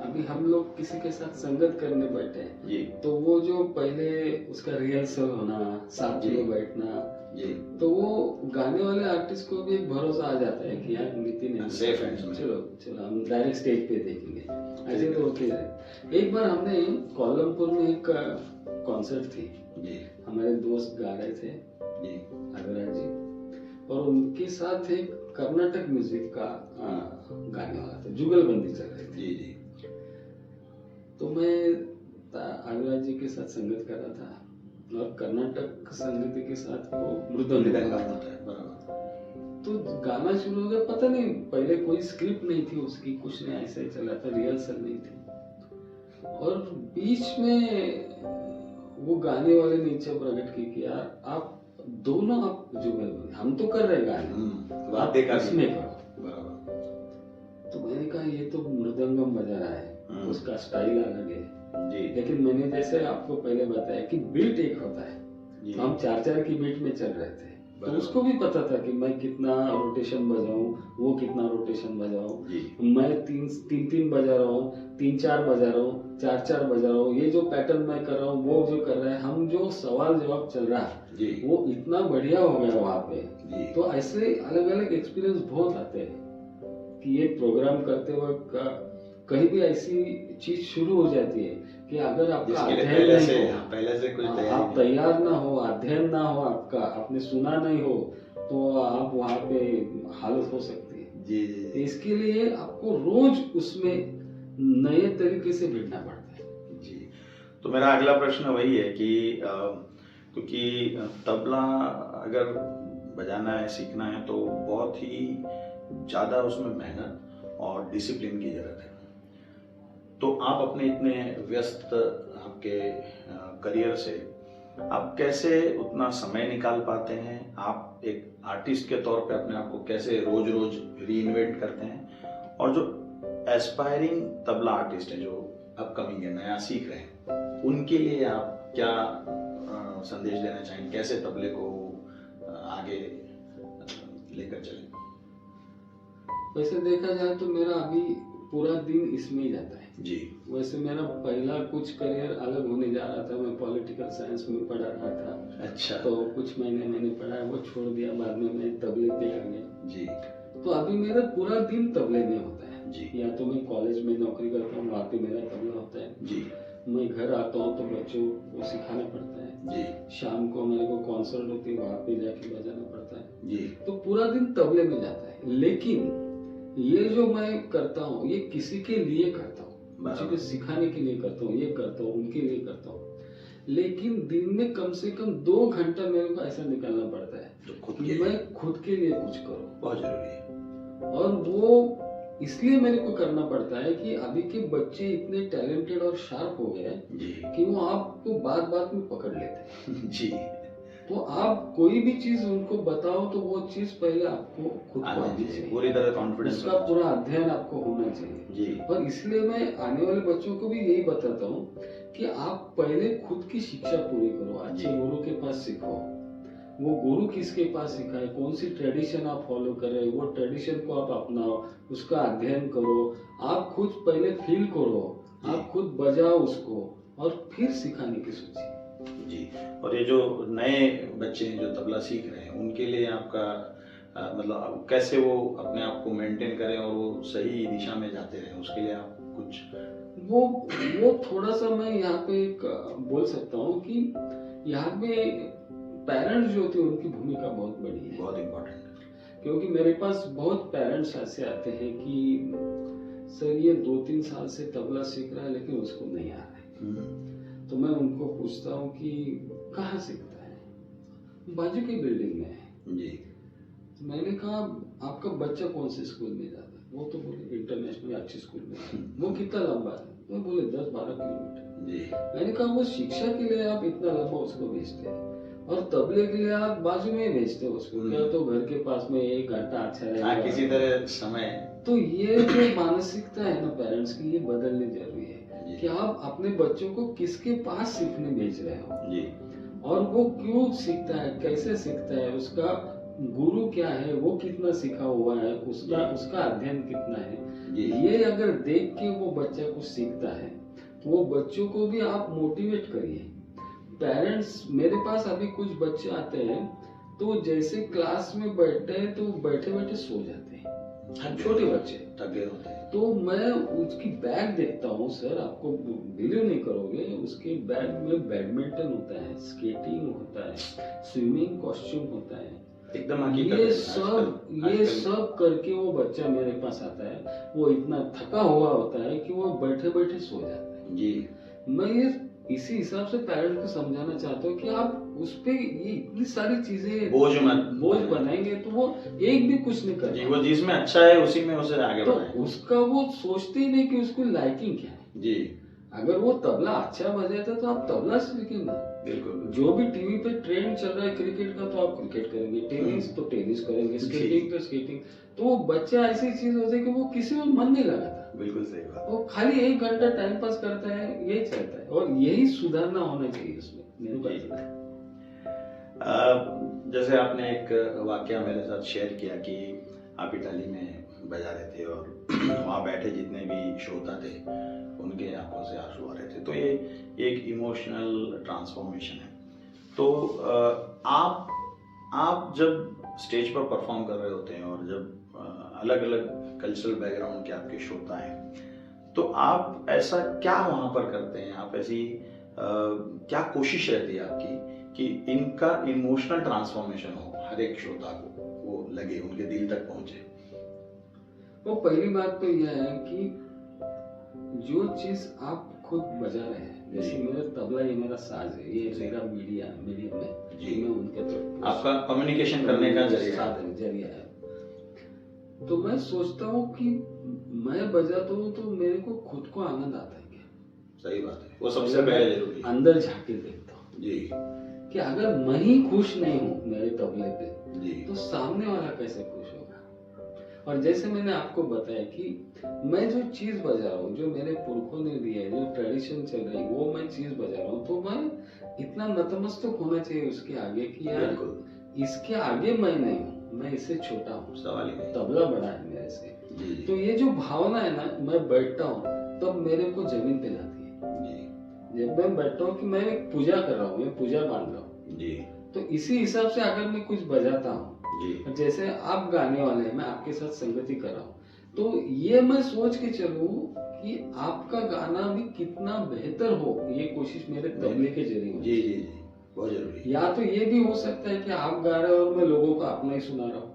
Speaker 3: अभी हम लोग किसी के साथ संगत करने बैठे हैं
Speaker 2: जी।
Speaker 3: तो वो जो पहले उसका रिहर्सल होना, साथ में बैठना
Speaker 2: जी।
Speaker 3: तो वो गाने वाले आर्टिस्ट को भी एक भरोसा आ जाता है कि यार नितिन है,
Speaker 2: सेफ हैंड्स में,
Speaker 3: चलो चलो हम डायरेक्ट स्टेज पे देखेंगे। ऐसे तो होते रहे। एक बार हमने कोलमपुर में एक कॉन्सर्ट थी
Speaker 2: जी।
Speaker 3: हमारे दोस्त गा रहे थे
Speaker 2: जी।
Speaker 3: अविराज जी, और उनके साथ एक कर्नाटक म्यूजिक का गाने वाला था, जुगलबंदी चल रही थी।
Speaker 2: जी जी।
Speaker 3: तो मैं अविराज जी के साथ संगत कर रहा था, और कर्नाटक संगीत के साथ वो मृदंग
Speaker 2: मृदंग
Speaker 3: था।
Speaker 2: होता है, बराबर।
Speaker 3: तो गाना शुरू हो गया, पता नहीं पहले कोई स्क्रिप्ट नहीं थी उसकी, कुछ नहीं, ऐसा ही चला था, रिहर्सल नहीं थी। और बीच में वो गाने वाले ने इच्छा प्रकट की कि यार आप दोनों आप जुगलबंदी, हम तो कर रहे गाने, आप इसमें करो।
Speaker 2: बराबर।
Speaker 3: तो मैंने कहा ये तो मृदंगम बजा रहा है, उसका स्टाइल अलग है
Speaker 2: जी।
Speaker 3: लेकिन मैंने जैसे आपको पहले बताया कि बीट एक होता है,
Speaker 2: जी।
Speaker 3: तो हम 4-4 की बीट में चल रहे थे, तो उसको भी पता था कि मैं कितना रोटेशन बजाऊं, वो कितना रोटेशन बजाऊं, मैं 3-3 बजा रहा हूँ, 3-4 बजा रहा हूँ, 4-4 बजा रहा हूँ, ये जो पैटर्न मैं कर रहा हूँ, वो जो कर रहा है, हम जो सवाल जवाब चल रहा है वो इतना बढ़िया हो गया वहाँ पे। तो ऐसे अलग अलग एक्सपीरियंस बहुत आते हैं कि ये प्रोग्राम करते वक्त कहीं भी ऐसी चीज शुरू हो जाती है कि अगर आपका अध्ययन
Speaker 2: पहले से कुछ
Speaker 3: आप तैयार ना हो, अध्ययन ना हो आपका, आपने सुना नहीं हो, तो आप वहाँ पे हालत हो सकती है।
Speaker 2: जी।
Speaker 3: इसके लिए आपको रोज उसमें नए तरीके से भिड़ना पड़ता है।
Speaker 2: जी। तो मेरा अगला प्रश्न वही है कि क्योंकि तबला अगर बजाना है, सीखना है, तो बहुत ही ज़्यादा उसमें मेहनत और डिसिप्लिन की ज़रूरत है। तो आप अपने इतने व्यस्त आपके करियर से आप कैसे उतना समय निकाल पाते हैं? आप एक आर्टिस्ट के तौर पे अपने आप को कैसे रोज रोज रीइन्वेंट करते हैं? और जो एस्पायरिंग तबला आर्टिस्ट हैं, जो अपकमिंग है, नया सीख रहे हैं, उनके लिए आप क्या संदेश देना चाहेंगे? कैसे तबले को आगे लेकर चलें?
Speaker 3: वैसे देखा जाए तो मेरा अभी पूरा दिन इसमें ही जाता है।
Speaker 2: जी।
Speaker 3: वैसे मेरा पहला कुछ करियर अलग होने जा रहा था, मैं पॉलिटिकल साइंस में पढ़ा रहा था।
Speaker 2: अच्छा।
Speaker 3: तो कुछ महीने मैंने पढ़ा, वो छोड़ दिया, बाद में मैं तबले पे आ गया।
Speaker 2: जी।
Speaker 3: तो अभी मेरा पूरा दिन तबले में होता है।
Speaker 2: जी।
Speaker 3: या तो मैं कॉलेज में नौकरी करता हूँ, वहाँ पे मेरा तबला होता है।
Speaker 2: जी।
Speaker 3: मैं घर आता हूँ तो बच्चों को सिखाना पड़ता है।
Speaker 2: जी।
Speaker 3: शाम को मेरे को कॉन्सर्ट होती है, वहाँ पे जाके बजाना पड़ता है।
Speaker 2: जी।
Speaker 3: तो पूरा दिन तबले में जाता है। लेकिन ये जो मैं करता हूँ ये किसी के लिए करता हूँ, किसी को सिखाने के लिए करता हूँ, ये करता हूँ, उनके लिए करता हूँ। लेकिन दिन में कम से कम 2 घंटा मेरे को ऐसा निकालना पड़ता है
Speaker 2: तो
Speaker 3: कि मैं खुद के लिए कुछ करूँ।
Speaker 2: बहुत जरूरी है।
Speaker 3: और वो इसलिए मेरे को करना पड़ता है कि अभी के बच्चे इतने टैलेंटेड और शार्प हो गए हैं कि वो आपको बात बात में पकड़ लेते हैं।
Speaker 2: जी।
Speaker 3: तो आप कोई भी चीज उनको बताओ तो वो चीज पहले आपको खुद को आनी चाहिए,
Speaker 2: पूरी तरह कॉन्फिडेंस,
Speaker 3: उसका पूरा अध्ययन आपको होना चाहिए।
Speaker 2: जी।
Speaker 3: और इसलिए मैं आने वाले बच्चों को भी यही बताता हूँ कि आप पहले खुद की शिक्षा पूरी करो, अच्छे गुरु के पास सीखो। वो गुरु किसके पास सिखाए, कौन सी ट्रेडिशन आप फॉलो कर रहे हो, वो ट्रेडिशन को आप अपनाओ, उसका अध्ययन करो, आप खुद पहले फील करो, आप खुद बजाओ उसको, और फिर सिखाने की सोचिए।
Speaker 2: जी। और ये जो नए बच्चे हैं जो तबला सीख रहे हैं, उनके लिए आपका मतलब कैसे वो अपने आप को मेंटेन करें और वो सही दिशा में जाते रहें, उसके लिए आप कुछ
Speaker 3: वो थोड़ा सा मैं यहाँ पे एक बोल सकता हूँ कि यहाँ पे पेरेंट्स जो होते हैं उनकी भूमिका बहुत बड़ी है,
Speaker 2: बहुत इम्पोर्टेंट है।
Speaker 3: क्योंकि मेरे पास बहुत पेरेंट्स ऐसे आते हैं कि सर ये 2-3 साल से तबला सीख रहा है लेकिन उसको नहीं आ रहा है। तो मैं उनको पूछता हूँ कि कहाँ सीखता है, बाजू की बिल्डिंग में है।
Speaker 2: जी।
Speaker 3: तो मैंने कहा आपका बच्चा कौन से स्कूल में जाता है, वो तो बोले इंटरनेशनल अच्छे स्कूल में। वो कितना लंबा है, वो बोले 10-12 किलोमीटर।
Speaker 2: जी।
Speaker 3: मैंने कहा वो शिक्षा के लिए आप इतना लंबा उसको भेजते हैं और तबले के लिए आप बाजू में ही भेजते हो उसको, क्या तो घर के पास में 1 घंटा अच्छा रहेगा,
Speaker 2: किसी तरह समय।
Speaker 3: तो ये जो मानसिकता है ना पेरेंट्स की, ये बदलनी जरूरी है कि आप अपने बच्चों को किसके पास सीखने भेज रहे हो
Speaker 2: जी।
Speaker 3: और वो क्यों सीखता है, कैसे सीखता है, उसका गुरु क्या है, वो कितना सीखा हुआ है, उसका अध्ययन कितना है। ये अगर देख के वो बच्चा कुछ सीखता है तो वो बच्चों को भी आप मोटिवेट करिए। पेरेंट्स, मेरे पास अभी कुछ बच्चे आते हैं तो जैसे क्लास में बैठते हैं तो बैठे बैठे सो जाते हैं, छोटे बच्चे
Speaker 2: थके होते हैं।
Speaker 3: तो मैं उसकी बैग देखता हूँ, सर आपको बिलीव नहीं करोगे, उसके बैग में बैडमिंटन होता है, स्केटिंग होता है, स्विमिंग कॉस्ट्यूम होता है,
Speaker 2: एकदम
Speaker 3: ये सब करके वो बच्चा मेरे पास आता है। वो इतना थका हुआ होता है कि वो बैठे बैठे सो जाता है।
Speaker 2: जी।
Speaker 3: मैं ये इसी हिसाब से पेरेंट को समझाना चाहता हूँ कि आप उस पे ये इतनी सारी चीजें बोझ बनाएंगे तो वो एक भी कुछ नहीं करेगा।
Speaker 2: वो जिसमें अच्छा है उसी में उसे आगे
Speaker 3: तो उसका वो सोचते ही नहीं कि उसको लाइकिंग क्या है।
Speaker 2: जी।
Speaker 3: अगर वो तबला अच्छा बजाता तो आप तबला सीखेंगे ना।
Speaker 2: बिल्कुल।
Speaker 3: जो भी टीवी पे ट्रेंड चल रहा है क्रिकेट का तो आप क्रिकेट करेंगे, टेनिस तो टेनिस करेंगे, स्केटिंग तो स्केटिंग। तो वो बच्चा ऐसी चीज होती है कि वो किसी में मन नहीं लगाता।
Speaker 2: बिल्कुल सही बात।
Speaker 3: वो खाली 1 घंटा टाइम पास करता है, यही चाहता है, और यही सुधारना होना चाहिए उसमें, मेरे पास।
Speaker 2: जैसे आपने एक वाकया मेरे साथ शेयर किया कि आप इटाली में बजा रहे थे और वहाँ बैठे जितने भी श्रोता थे उनके आंखों से आंसू आ रहे थे, तो ये एक इमोशनल ट्रांसफॉर्मेशन है। तो आप जब स्टेज पर परफॉर्म कर रहे होते हैं और जब अलग अलग कल्चरल बैकग्राउंड के आपके श्रोता हैं, तो आप ऐसा क्या वहाँ पर करते हैं, आप ऐसी क्या कोशिश रहती है आपकी कि इनका इमोशनल ट्रांसफॉर्मेशन हो, हर एक श्रोता को वो लगे, उनके दिल तक पहुंचे?
Speaker 3: वो पहली बात तो यह है कि जो चीज आप खुद बजा रहे हैं, जैसे मेरा तबला, ये मेरा साज है, ये मेरा मीडियम है जी, मैं उनके तरफ
Speaker 2: आपका कम्युनिकेशन करने का
Speaker 3: जरिया है। तो मैं सोचता हूँ कि मैं बजाता हूँ तो मेरे को खुद को आनंद आता है क्या?
Speaker 2: सही बात है, वो सबसे पहले जरूरी है।
Speaker 3: अंदर झांके देखता हूँ
Speaker 2: जी
Speaker 3: कि अगर मैं ही खुश नहीं हूँ मेरे तबले पे
Speaker 2: जी, तो
Speaker 3: सामने वाला कैसे खुश होगा। और जैसे मैंने आपको बताया कि मैं जो चीज बजा रहा हूँ, जो मेरे पुरखों ने दिया है, जो ट्रेडिशन चल रही है, वो मैं चीज बजा रहा हूँ, तो मैं इतना नतमस्तक होना चाहिए उसके आगे कि यार इसके आगे मैं नहीं हूँ, मैं इससे छोटा हूँ,
Speaker 2: सवाल ही नहीं।
Speaker 3: तबला बड़ा है मेरे से।
Speaker 2: जी
Speaker 3: तो ये जो भावना है ना, मैं बैठता हूँ तब मेरे को जमीन पे लाती है।
Speaker 2: जी
Speaker 3: जब मैं बैठता हूँ कि मैं एक पूजा कर रहा हूँ, मैं पूजा बांध रहा हूँ,
Speaker 2: जी
Speaker 3: तो इसी हिसाब से अगर मैं कुछ बजाता हूँ,
Speaker 2: जी
Speaker 3: जैसे आप गाने वाले हैं, मैं आपके साथ संगति कर रहा हूँ, तो ये मैं सोच के चलूं कि आपका गाना भी कितना बेहतर हो, ये कोशिश मेरे तबले के जरिए होनी
Speaker 2: जी
Speaker 3: चाहिए।
Speaker 2: जी जी बहुत जरूरी है।
Speaker 3: या तो ये भी हो सकता है कि आप गा रहे हो और मैं लोगों को अपना ही सुना रहा हूँ,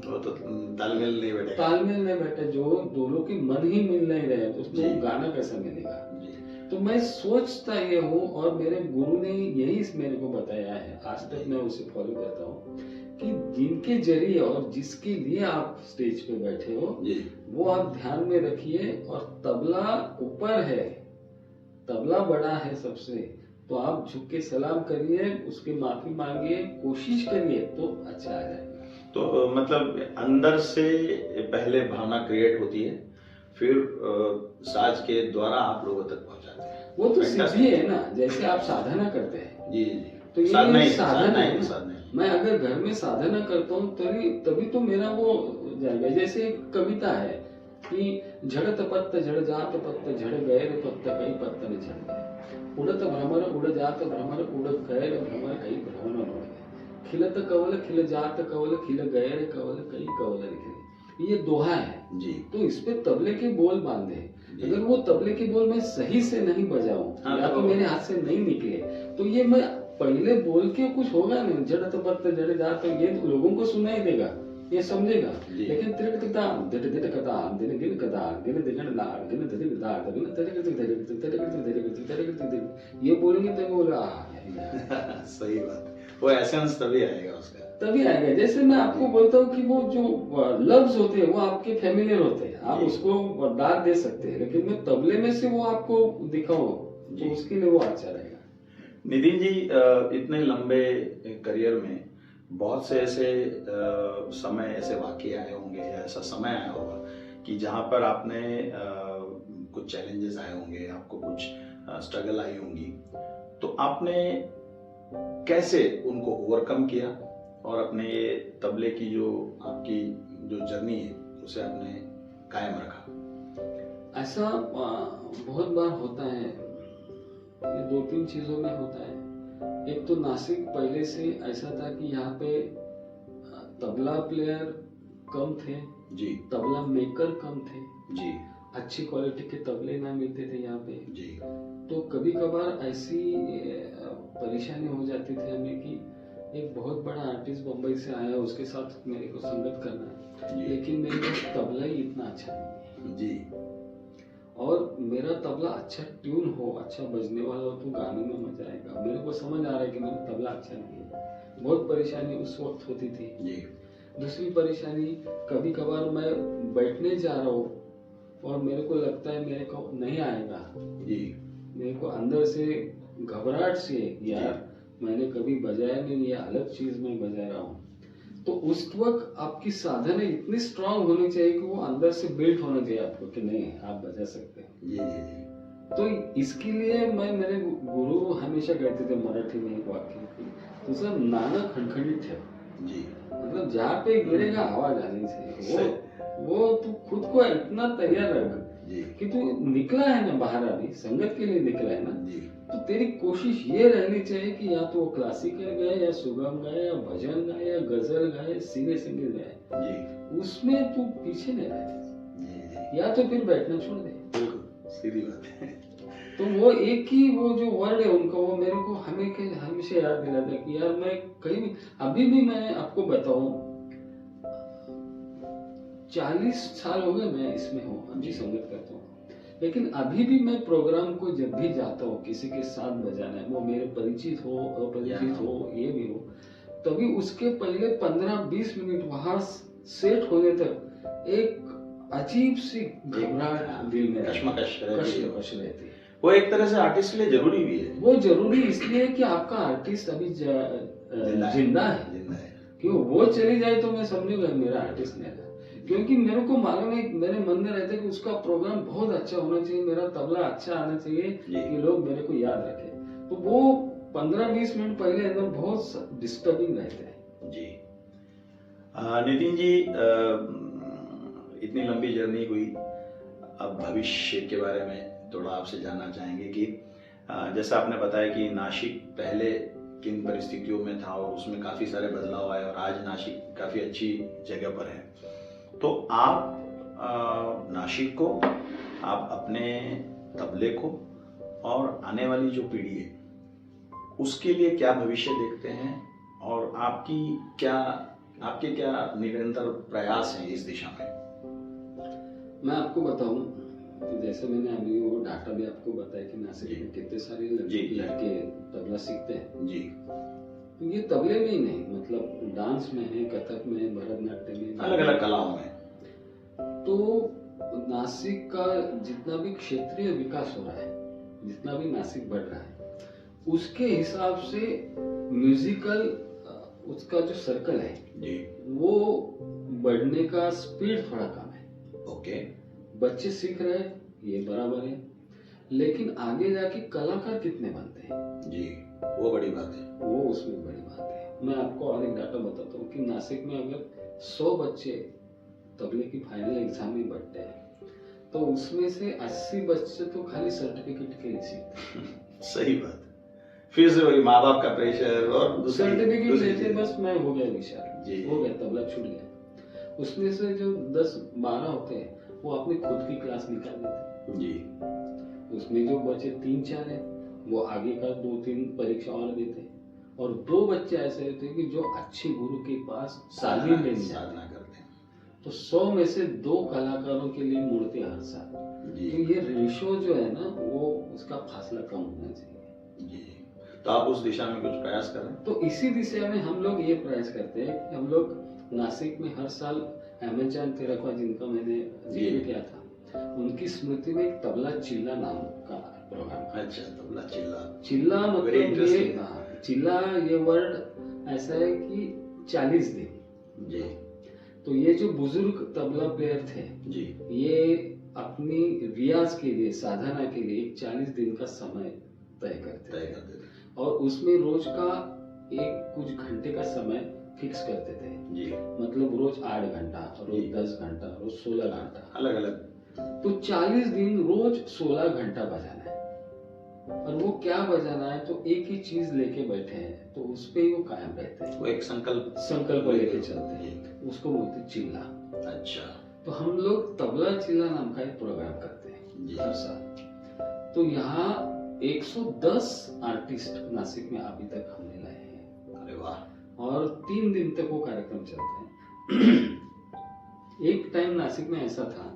Speaker 2: वो तो तालमेल नहीं बैठेगा।
Speaker 3: तालमेल नहीं बैठे, जो दोनों के मन ही मिल नहीं रहे तो उसमें
Speaker 2: जी।
Speaker 3: वो गाना कैसा मिलेगा।
Speaker 2: जी
Speaker 3: तो मैं सोचता ये हूँ, और मेरे गुरु ने यही मेरे को बताया है, आज तक मैं उसे फॉलो करता हूँ, कि जिनके जरिए और जिसके लिए आप स्टेज पे बैठे हो,
Speaker 2: जी
Speaker 3: वो आप ध्यान में रखिए। और तबला ऊपर है, तबला बड़ा है सबसे, तो आप झुक के सलाम करिए, उसकी माफी मांगिए, कोशिश करिए, तो अच्छा आ जाएगा।
Speaker 2: तो मतलब अंदर से पहले भावना क्रिएट होती है, फिर साज के द्वारा आप लोगों तक पहुंचाते हैं।
Speaker 3: वो तो
Speaker 2: Fantastic.
Speaker 3: सिद्धि है ना, जैसे आप साधना करते हैं,
Speaker 2: जी जी
Speaker 3: तो ये
Speaker 2: साधना ही
Speaker 3: साधना है ना।
Speaker 2: साधना ही।
Speaker 3: मैं अगर घर में साधना करता हूँ तभी तो मेरा वो जाएगा। जैसे एक कविता है कि झड़त पत्त झड़ जात पत्त झड़ गए रे पत्त कई पत्त न झड़ गए, उड़त भ्रमर उड़ जात भ्रमर उड़ गए रे भ्रमर कई भ्रमर न उड़ गए, खिलत कवल खिल जात कवल खिल गए रे कवल कई कवल निकले। ये दोहा है
Speaker 2: जी
Speaker 3: तो इस पे तबले के बोल बांधे। अगर वो तबले के बोल मैं सही से नहीं बजाऊं,
Speaker 2: हाँ,
Speaker 3: या तो मेरे हाथ से नहीं निकले, तो ये मैं पहले बोल के कुछ होगा नहीं, जड़ तो पत्त जड़ जा, तो ये लोगों को सुनाई देगा, ये समझेगा।
Speaker 2: जी।
Speaker 3: लेकिन त्रिकता दिट दिट कता दिन गिन कता गिन दिगन लाड़ गिन दिग दाड़ गिन तरिक ये बोलेंगे तो बोला
Speaker 2: सही बात है। वो एसेंस तभी आएगा उसका।
Speaker 3: तभी आएगा। जैसे मैं आपको बोलता हूँ कि वो जो लफ्ज होते हैं वो आपके फेमिलियर होते हैं, आप
Speaker 2: जी।
Speaker 3: उसको दाद दे सकते हैं, लेकिन मैं तबले में से वो आपको दिखाऊं
Speaker 2: जी।
Speaker 3: तो उसके लिए वो अच्छा रहेगा।
Speaker 2: नितिन जी, इतने लंबे करियर में बहुत से ऐसे समय, ऐसे वाकये आए होंगे या ऐसा समय आया होगा कि जहाँ पर आपने कुछ चैलेंजेस आए होंगे, आपको कुछ स्ट्रगल आई होंगी, तो आपने कैसे उनको ओवरकम किया और अपने ये तबले की जो आपकी जो जर्नी है उसे आपने कायम रखा?
Speaker 3: ऐसा बहुत बार होता है, ये दो तीन चीजों में होता है। एक तो नासिक पहले से ऐसा था कि यहाँ पे तबला प्लेयर कम थे,
Speaker 2: जी
Speaker 3: तबला मेकर कम थे,
Speaker 2: जी
Speaker 3: अच्छी क्वालिटी के तबले ना मिलते थे यहाँ पे।
Speaker 2: जी
Speaker 3: तो कभी कभार ऐसी परेशानी हो जाती थी हमें कि एक बहुत बड़ा आर्टिस्ट बम्बई से आया, उसके साथ मेरे को संगत करना है,
Speaker 2: जी।
Speaker 3: लेकिन मेरे पास तबला ही इतना अच्छा नहीं है,
Speaker 2: जी
Speaker 3: और मेरा तबला अच्छा ट्यून हो, अच्छा बजने वाला हो, तो गाने में मजा आएगा। मेरे को समझ आ रहा है कि मेरा तबला अच्छा नहीं है, बहुत परेशानी उस वक्त होती थी।
Speaker 2: जी
Speaker 3: दूसरी परेशानी, कभी कभार मैं बैठने जा रहा हूँ और मेरे को लगता है मेरे को नहीं आएगा,
Speaker 2: जी
Speaker 3: मेरे को अंदर से घबराहट से, यार मैंने कभी बजाया नहीं, ये अलग चीज में बजा रहा हूँ। तो उस वक्त आपकी साधना इतनी स्ट्रांग होनी चाहिए कि वो अंदर से बिल्ट होना चाहिए आपको कि नहीं आप बजा सकते हैं।
Speaker 2: जी जी
Speaker 3: तो इसके लिए मैं, मेरे गुरु हमेशा कहते थे मराठी में एक वाक्य की, तो सर नाना खड़खड़ित है,
Speaker 2: जी
Speaker 3: मतलब जहाँ पे गिरेगा आवाज आनी चाहिए। वो तू खुद को इतना तैयार रख
Speaker 2: जी
Speaker 3: कि तू निकला है ना बाहर, अभी संगत के लिए निकला है ना,
Speaker 2: जी
Speaker 3: तो तेरी कोशिश ये रहनी चाहिए कि या तो वो क्लासिकल गाए या सुगम गाए या भजन गाए या गजल गाए, सिंगे गाए,
Speaker 2: जी
Speaker 3: उसमें तू पीछे नहीं रहे,
Speaker 2: जी
Speaker 3: या तो फिर बैठना छोड़ दे।
Speaker 2: बिल्कुल सीधी बात है।
Speaker 3: तो वो एक ही वो जो वर्ड है उनका, वो मेरे को हमेशा याद दिलाता है कि यार मैं कहीं भी, अभी भी मैं आपको बताऊं, 40 साल हो गए मैं इसमें हूँ, अभी संगत करता हूँ, लेकिन अभी भी मैं प्रोग्राम को जब भी जाता हूँ, किसी के साथ बजाना है, वो मेरे परिचित हो अपरिचित हो ये भी हो, तभी उसके पहले 15-20 मिनट वहां सेट होने तक एक अजीब सी घबराहट दिल में
Speaker 2: कश्मकश
Speaker 3: रहती है।
Speaker 2: वो एक तरह से आर्टिस्ट के लिए जरूरी भी है।
Speaker 3: वो जरूरी इसलिए कि आपका आर्टिस्ट अभी जिंदा है, क्यों वो चली जाए तो मैं समझूंगा मेरा आर्टिस्ट नहीं रहा, क्योंकि मेरे को मालूम है, मेरे मन में रहता है कि उसका प्रोग्राम बहुत अच्छा होना चाहिए, मेरा तबला अच्छा आना चाहिए कि लोग मेरे को याद रखें। तो वो 15-20 मिनट पहले अंदर बहुत डिस्टर्बिंग रहते हैं।
Speaker 2: जी नितिन जी, इतनी लंबी जर्नी हुई, अब भविष्य के बारे में थोड़ा आपसे जानना चाहेंगे कि जैसा आपने बताया कि नासिक पहले किन परिस्थितियों में था और उसमें काफ़ी सारे बदलाव आए और आज नासिक काफ़ी अच्छी जगह पर है। तो आप नासिक को, आप अपने तबले को और आने वाली जो पीढ़ी है उसके लिए क्या भविष्य देखते हैं और आपके क्या निरंतर प्रयास हैं इस दिशा में?
Speaker 3: मैं आपको बताऊं कि जैसे मैंने अभी वो डाटा भी आपको बताया कि नासिक में कितने सारे लड़के तबला सीखते हैं
Speaker 2: जी।
Speaker 3: ये तबले में ही नहीं, मतलब डांस में है, कथक में है, भरतनाट्यम में,
Speaker 2: अलग अलग कलाओं में।
Speaker 3: तो नासिक का जितना भी क्षेत्रीय विकास हो रहा है, जितना भी नासिक बढ़ रहा है, उसके हिसाब से म्यूजिकल उसका जो सर्कल है
Speaker 2: जी,
Speaker 3: वो बढ़ने का स्पीड थोड़ा कम है।
Speaker 2: ओके।
Speaker 3: बच्चे सीख रहे हैं, ये बराबर है, लेकिन आगे जाके कलाकार कितने बनते हैं
Speaker 2: जी, वो बड़ी बात है।
Speaker 3: वो उसमें बड़ी बात है। मैं आपको और एक डाटा बताता हूँ कि नासिक में अगर 100 बच्चे तबले की फाइनल एग्जाम में बैठते हैं तो उसमें से 80 बच्चे तो खाली सर्टिफिकेट के लिए सीखते हैं।
Speaker 2: सही बात। फिर से वही माँ बाप का प्रेशर और
Speaker 3: सर्टिफिकेट लेते बस मैं हो गया विशाल
Speaker 2: जी,
Speaker 3: हो गया, तबला छूट गया। उसमें से जो 10-12 होते हैं वो अपनी खुद की क्लास निकाल देते हैं
Speaker 2: जी।
Speaker 3: उसमें जो बचे 3-4 हैं वो आगे का 2-3 परीक्षा और देते हैं और 2 बच्चे ऐसे होते हैं कि जो अच्छे गुरु के पास तालीम लेने
Speaker 2: साधना करते हैं।
Speaker 3: तो 100 में से 2 कलाकारों के लिए मुड़ते हर साल।
Speaker 2: जी।
Speaker 3: तो ये रेशो जो है ना वो उसका फासला कम होना चाहिए
Speaker 2: जी। तो आप उस दिशा में कुछ प्रयास करें?
Speaker 3: तो इसी दिशा में हम लोग ये प्रयास करते हैं कि हम लोग नासिक में हर साल अहमद जान तेरखवा जिनका मैंने जिक्र किया था, उनकी स्मृति में एक तबला चिल्ला नाम का प्रोग्राम।
Speaker 2: अच्छा, तबला चिल्ला।
Speaker 3: चिल्ला
Speaker 2: Very
Speaker 3: मतलब ये
Speaker 2: interesting।
Speaker 3: चिल्ला ये वर्ड ऐसा है कि 40 दिन।
Speaker 2: जी।
Speaker 3: तो ये जो बुजुर्ग तबला प्लेयर थे
Speaker 2: जी,
Speaker 3: ये अपनी रियाज के लिए, साधना के लिए एक 40 दिन का समय तय करते थे और उसमें रोज का एक कुछ घंटे का समय फिक्स करते थे
Speaker 2: जी।
Speaker 3: मतलब रोज 8 घंटा, रोज 10 घंटा, रोज 16 घंटा,
Speaker 2: अलग अलग।
Speaker 3: तो 40 दिन रोज 16 घंटा बजाना है और वो क्या बजाना है तो एक ही चीज लेके बैठे हैं तो उस पे ही वो कायम रहते हैं।
Speaker 2: वो एक संकल्प
Speaker 3: लेके चलते हैं, उसको बोलते हैं चिल्ला।
Speaker 2: अच्छा।
Speaker 3: तो हम लोग तबला चिल्ला नाम का एक प्रोग्राम करते हैं हर साल। तो यहाँ 110 आर्टिस्ट नासिक में अभी तक हमने लाए हैं।
Speaker 2: अरे वाह।
Speaker 3: और 3 दिन तक वो कार्यक्रम चलते हैं। एक टाइम नासिक में ऐसा था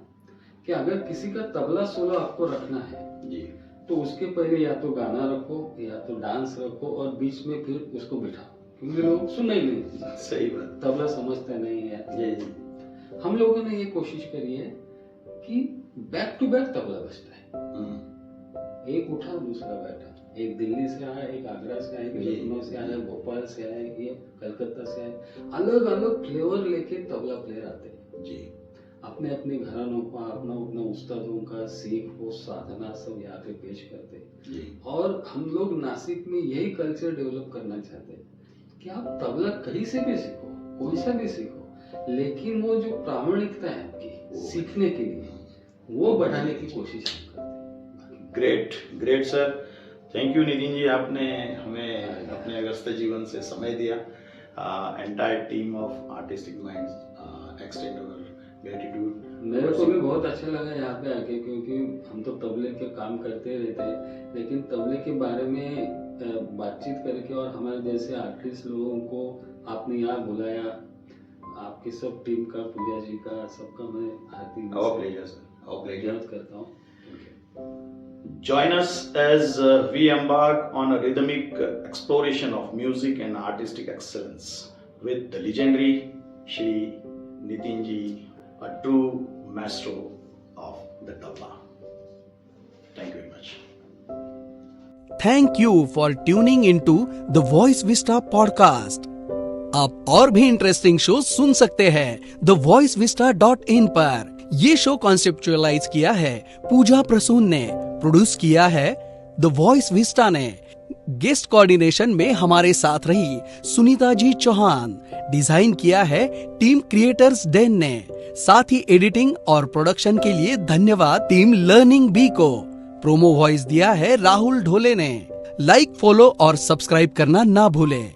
Speaker 3: कि अगर किसी का तबला सोलो आपको रखना है
Speaker 2: जी,
Speaker 3: तो उसके पहले या तो गाना रखो या तो डांस रखो और बीच में फिर उसको बिठाओ, क्योंकि लोग सुनना ही नहीं।
Speaker 2: सही बात।
Speaker 3: तबला समझते नहीं है।
Speaker 2: जी।
Speaker 3: हम लोगों ने ये कोशिश करी है कि बैक टू बैक तबला बजता है। एक उठा दूसरा बैठा, एक दिल्ली से आया, एक आगरा से आया, एक लखनऊ से आया, भोपाल से आया, ये कलकत्ता से आया, अलग अलग फ्लेवर लेके तबला प्लेयर आते हैं
Speaker 2: जी।
Speaker 3: अपने अपने घरानों का, अपना अपना उस्तादों का सीख वो साधना सब यहाँ पे पेश करते हैं
Speaker 2: जी।
Speaker 3: और हम लोग नासिक में यही कल्चर डेवलप करना चाहते हैं कि आप तबला कहीं से भी सीखो, कोई सा भी सीखो, लेकिन वो जो प्रामाणिकता है आपकी सीखने के लिए वो बढ़ाने की कोशिश हम करते हैं।
Speaker 2: Great sir, thank you Nitin ji, आपने हमें अपने व्यस्त जीवन से समय दिया। Entire team of artistic minds extend our gratitude.
Speaker 3: मेरे को भी बहुत अच्छा लगा यहाँ पे आके, क्योंकि हम तो तबले के काम करते रहते हैं, लेकिन तबले के बारे में बातचीत करके और हमारे जैसे आर्टिस्ट लोगों को आपने यहाँ बुलाया, आपकी सब टीम का, पूजा जी का, सबका मैं हार्दिक धन्यवाद करता हूँ।
Speaker 2: Join us as we embark on a rhythmic exploration of music and artistic excellence with the legendary Shri Nitin ji, a true maestro of the tabla. Thank you very much.
Speaker 1: Thank you for tuning into the Voice Vista podcast. आप और भी interesting show सुन सकते हैं thevoicevista.in पर। ये show conceptualise किया है पूजा प्रसून ने, प्रोड्यूस किया है द वॉइस विस्टा ने। गेस्ट कोऑर्डिनेशन में हमारे साथ रही सुनीता जी चौहान। डिजाइन किया है टीम क्रिएटर्स डेन ने। साथ ही एडिटिंग और प्रोडक्शन के लिए धन्यवाद टीम लर्निंग बी को। प्रोमो वॉइस दिया है राहुल ढोले ने। लाइक, फॉलो और सब्सक्राइब करना ना भूलें।